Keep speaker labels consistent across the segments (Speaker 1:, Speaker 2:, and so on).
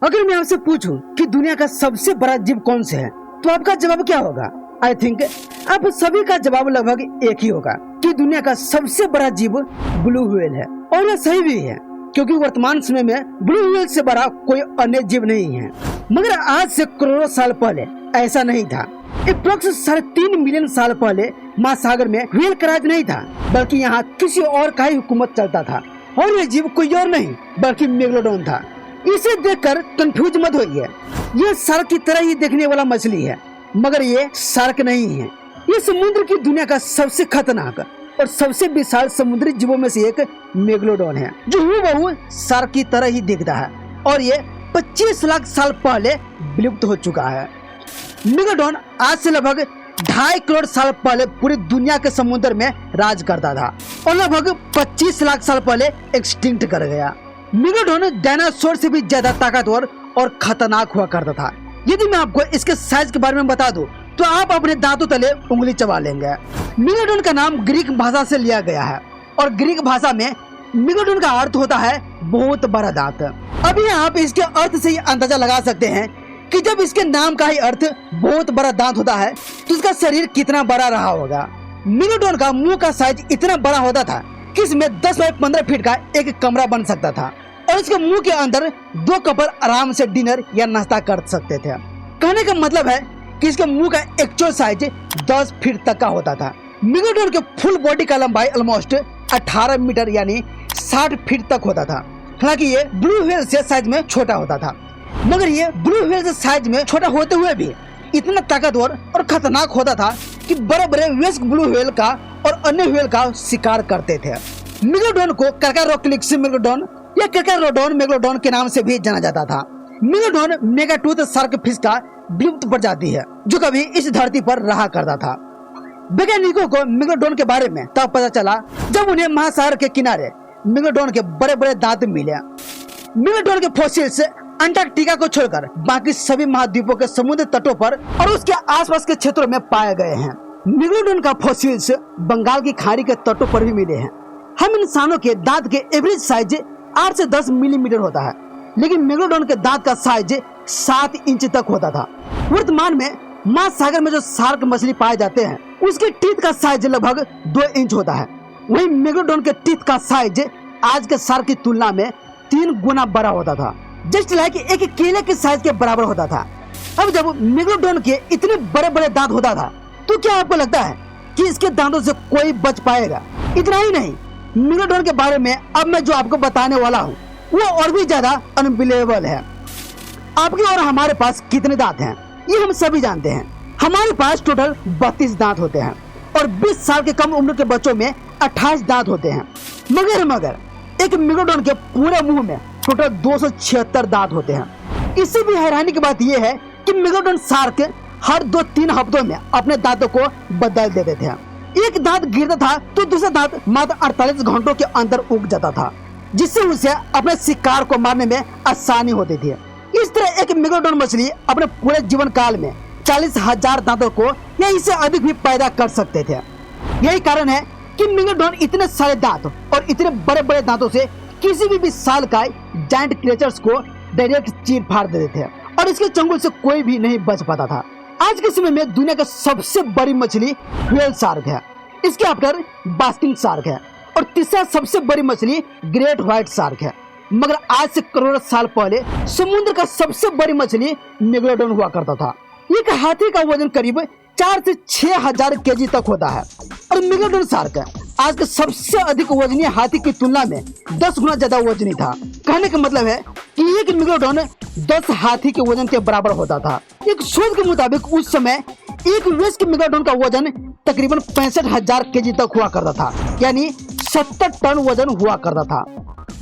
Speaker 1: अगर मैं आपसे पूछूं कि दुनिया का सबसे बड़ा जीव कौन से है तो आपका जवाब क्या होगा? आई थिंक आप सभी का जवाब लगभग एक ही होगा कि दुनिया का सबसे बड़ा जीव ब्लू व्हेल है। और यह सही भी है क्योंकि वर्तमान समय में ब्लू व्हेल से बड़ा कोई अन्य जीव नहीं है। मगर आज से करोड़ों साल पहले ऐसा नहीं था। अप्रॉक्स 3.5 मिलियन साल पहले महासागर में व्हेल का राज नहीं था, बल्कि यहाँ किसी और का ही हुकूमत चलता था। और ये जीव कोई और नहीं बल्कि मेगलोडॉन था। इसे देखकर कंफ्यूज मत होइए, ये शार्क की तरह ही देखने वाला मछली है, मगर ये शार्क नहीं है। ये समुद्र की दुनिया का सबसे खतरनाक और सबसे विशाल समुद्री जीवों में से एक मेगलोडॉन है, जो हूबहू शार्क की तरह ही दिखता है। और ये 25 लाख साल पहले विलुप्त हो चुका है। मेगलोडॉन आज से लगभग 2.5 करोड़ साल पहले पूरी दुनिया के समुद्र में राज करता था और लगभग 25 लाख साल पहले एक्सटिंक्ट कर गया। मेगलोडॉन डायनासोर से भी ज्यादा ताकतवर और खतरनाक हुआ करता था। यदि मैं आपको इसके साइज के बारे में बता दूं तो आप अपने दांतों तले उंगली चबा लेंगे। मेगलोडॉन का नाम ग्रीक भाषा से लिया गया है और ग्रीक भाषा में मेगलोडॉन का अर्थ होता है बहुत बड़ा दांत। अभी आप इसके अर्थ से ही अंदाजा लगा सकते हैं कि जब इसके नाम का ही अर्थ बहुत बड़ा दांत होता है तो इसका शरीर कितना बड़ा रहा होगा। मेगलोडॉन का मुंह का साइज इतना बड़ा होता था कि इसमें 10 बाय 15 फीट का एक कमरा बन सकता था और इसके मुंह के अंदर 2 कपल आराम से डिनर या नाश्ता कर सकते थे। कहने का मतलब है कि इसके मुंह का एक्चुअल साइज 10 फीट तक का होता था। मेगलोडॉन के फुल बॉडी का लंबाई ऑलमोस्ट 18 मीटर यानी 60 फीट तक होता था। हालांकि ये ब्लू व्हेल से साइज में छोटा होता था, मगर ये ब्लू व्हेल से साइज में छोटा होते हुए भी इतना ताकतवर और खतरनाक होता था कि बड़े बड़े वयस्क ब्लू व्हेल का और अन्य व्हेल का शिकार करते थे। मेगलोडॉन को कर्कारोक्लिक्स मेगलोडॉन या कर्कारोडॉन मेगलोडॉन के नाम से भी जाना जाता था। मेगलोडॉन मेगाटूथ शार्क फिश का विलुप्त प्रजाति है जो कभी इस धरती पर रहा करता था। वैज्ञानिकों को मेगलोडॉन के बारे में तब पता चला जब उन्हें महासागर के किनारे मेगलोडॉन के बड़े बड़े दांत मिले। मेगलोडॉन के फॉसिल्स अंटार्कटिका को छोड़कर बाकी सभी महाद्वीपों के समुद्र तटों पर और उसके आसपास के क्षेत्रों में पाए गए हैं। मेगलोडॉन का फॉसिल्स बंगाल की खाड़ी के तटों पर भी मिले हैं। हम इंसानों के दांत के एवरेज साइज 8 से 10 मिलीमीटर होता है, लेकिन मेगलोडॉन के दांत का साइज 7 इंच तक होता था। वर्तमान में महासागर में जो शार्क मछली पाए जाते हैं उसके टीथ का साइज लगभग 2 इंच होता है। वहीं मेगलोडॉन के टीथ का साइज आज के शार्क की तुलना में 3 गुना बड़ा होता था, जस्ट लाइक एक केले के साइज के बराबर होता था। अब जब मेगलोडॉन के इतने बड़े बड़े दांत होता था तो क्या आपको लगता है कि इसके दांतों से कोई बच पाएगा? इतना ही नहीं, मेगलोडॉन के बारे में अब मैं जो आपको बताने वाला हूँ वो और भी ज्यादा अनबिलीवेबल है। आपके और हमारे पास कितने दांत हैं ये हम सभी जानते हैं। हमारे पास टोटल 32 दांत होते हैं और 20 साल के कम उम्र के बच्चों में 28 दांत होते हैं। मगर एक मेगलोडॉन के पूरे मुंह में टोटल 276 दांत होते हैं। इससे भी हैरानी की बात यह है कि मेगलोडॉन शार्क हर 2-3 हफ्तों में अपने दांतों को बदल देते थे। एक दांत गिरता था तो दूसरा दांत मात्र 48 घंटों के अंदर उग जाता था, जिससे उसे अपने शिकार को मारने में आसानी होती थी। इस तरह एक मेगलोडॉन मछली अपने पूरे जीवन काल में 40,000 दांतों को या इससे अधिक भी पैदा कर सकते थे। यही कारण है कि मेगलोडॉन इतने सारे दांत और इतने बड़े बड़े दांतों से किसी भी विशालकाय जायंट क्रिएचर्स को डायरेक्ट चीर फाड़ देते थे और इसके चंगुल से कोई भी नहीं बच पाता था। आज के समय में दुनिया का सबसे बड़ी मछली व्हेल शार्क है, इसके आफ्टर बास्किंग शार्क है और तीसरा सबसे बड़ी मछली ग्रेट व्हाइट शार्क है। मगर आज से करोड़ों साल पहले समुद्र का सबसे बड़ी मछली मेगलोडॉन हुआ करता था। एक हाथी का वजन करीब 4 से 6 हजार केजी तक होता है और मेगलोडॉन शार्क आज के सबसे अधिक वजनी हाथी की तुलना में 10 गुना ज्यादा वजनी था। कहने का मतलब है कि एक मेगलोडॉन 10 हाथी के वजन के बराबर होता था। एक शोध के मुताबिक उस समय एक वयस्क मेगलोडॉन का वजन तकरीबन 65,000 केजी तक हुआ करता था, यानी 70 टन वजन हुआ करता था।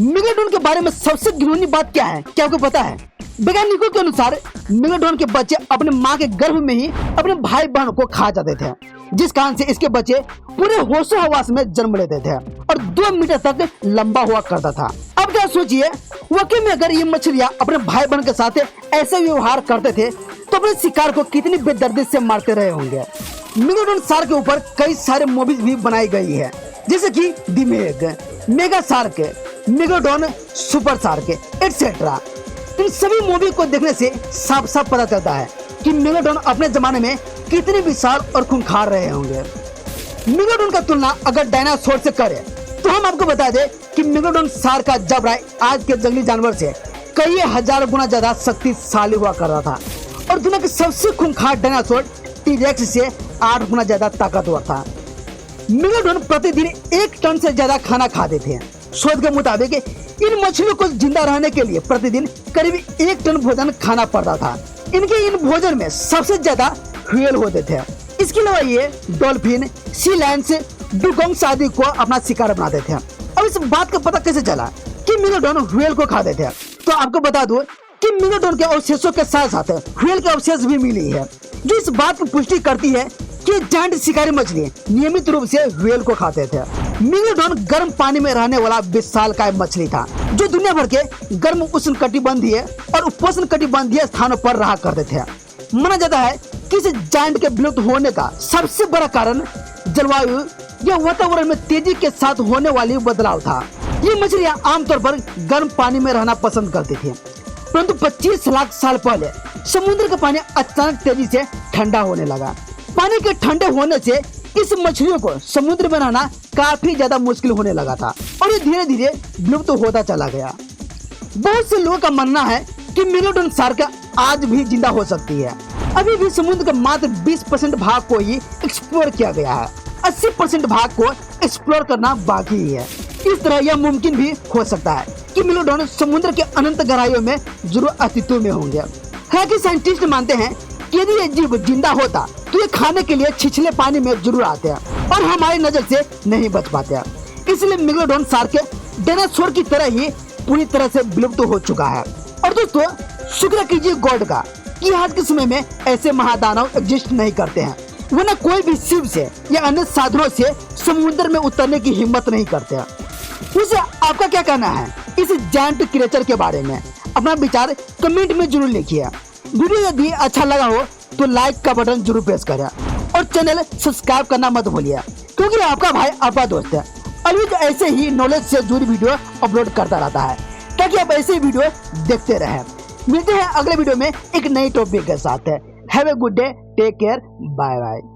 Speaker 1: मेगलोडॉन के बारे में सबसे घिनौनी बात क्या है, क्या आपको पता है? वैज्ञानिकों के अनुसार मेगलोडॉन के बच्चे अपने माँ के गर्भ में ही अपने भाई बहन को खा जाते थे, जिस कारण से इसके बच्चे पूरे होशो हवास में जन्म लेते थे और 2 मीटर तक लंबा हुआ करता था। अब क्या सोचिए, वाकई में अगर ये मछलियाँ अपने भाई बहन के साथ ऐसे व्यवहार करते थे तो अपने शिकार को कितनी बेदर्दी से मारते रहे होंगे। मेगलोडॉन शार्क के ऊपर कई सारे मूवीज भी बनाई गई है, जैसे कि the meg, mega shark, megalodon super shark etcetera. इन सभी मूवी को देखने से साफ साफ पता चलता है कि मेगाडोन अपने जमाने में कितने विशाल और खूंखार रहे होंगे। मेगाडोन का तुलना अगर डायनासोर से करें तो हम आपको बता दें कि मेगाडोन शार्क का जबड़ा आज के जंगली जानवर से कई हजार गुना ज्यादा शक्तिशाली हुआ कर रहा था और दुनिया के सबसे खूंखार डायनासोर टी-रेक्स से 8 गुना ज्यादा ताकतवर था। मेगाडोन प्रतिदिन 1 टन से ज्यादा खाना खाते थे। शोध के मुताबिक इन मछलियों को जिंदा रहने के लिए प्रतिदिन करीब 1 टन भोजन खाना पड़ता था। इनके इन भोजन में सबसे ज्यादा व्हेल होते थे। इसके अलावा ये डॉल्फिन, सी लायंस, डुगोंग्स आदि को अपना शिकार बनाते थे। अब इस बात का पता कैसे चला कि मेगाडोन व्हेल को खाते थे? तो आपको बता दूं कि मेगाडोन के अवशेषों के साथ साथ व्हेल के अवशेष भी मिली है, जो इस बात की पुष्टि करती है कि जायंट शिकारी मछली नियमित रूप से व्हेल को खाते थे। मेगाडोन गर्म पानी में रहने वाला विशालकाय मछली था, जो दुनिया भर के गर्म उष्णकटिबंधीय और उपोष्णकटिबंधीय स्थानों पर रहा करते थे। माना जाता है कि इस जायंट के विलुप्त होने का सबसे बड़ा कारण जलवायु या वातावरण में तेजी के साथ होने वाली बदलाव था। ये मछलियां आमतौर पर गर्म पानी में रहना पसंद करती थी, परंतु 25 लाख साल पहले समुद्र का पानी अचानक तेजी से ठंडा होने लगा। पानी के ठंडे होने से इस मछलियों को समुद्र में रहना काफी ज्यादा मुश्किल होने लगा था और ये धीरे धीरे विलुप्त होता चला गया। बहुत से लोगों का मानना है कि मेगाडोन शार्क आज भी जिंदा हो सकती है। अभी भी समुद्र के मात्र 20% भाग को ही एक्सप्लोर किया गया है, 80% भाग को एक्सप्लोर करना बाकी ही है। इस तरह यह मुमकिन भी हो सकता है कि मेगाडोन समुद्र के अनंत गहराइयों में जरूर अस्तित्व में होंगे। हालांकि साइंटिस्ट मानते हैं कि यदि ये जीव जिंदा होता तो ये खाने के लिए छिछले पानी में जरूर आते हैं और हमारी नजर से नहीं बच पाते हैं। इसलिए मेगाडोन शार्क डायनासोर की तरह ही पूरी तरह से विलुप्त हो चुका है। और दोस्तों, शुक्र कीजिए गॉड का कि आज के समय में ऐसे महादानव एग्जिस्ट नहीं करते हैं, वरना कोई भी शिप से या अन्य साधनों से समुद्र में उतरने की हिम्मत नहीं करते हैं। उसे आपका क्या कहना है इस जायंट क्रिएचर के बारे में? अपना विचार कमेंट में जरूर लिखिए। वीडियो यदि अच्छा लगा हो तो लाइक का बटन जरूर प्रेस करें और चैनल सब्सक्राइब करना मत भूलिए, क्योंकि आपका भाई आपका दोस्त है अलविद ऐसे ही नॉलेज से जुड़ी वीडियो अपलोड करता रहता है, ताकि आप ऐसे वीडियो देखते रहें। मिलते हैं अगले वीडियो में एक नई टॉपिक के साथ। Have a good day, take care, bye bye.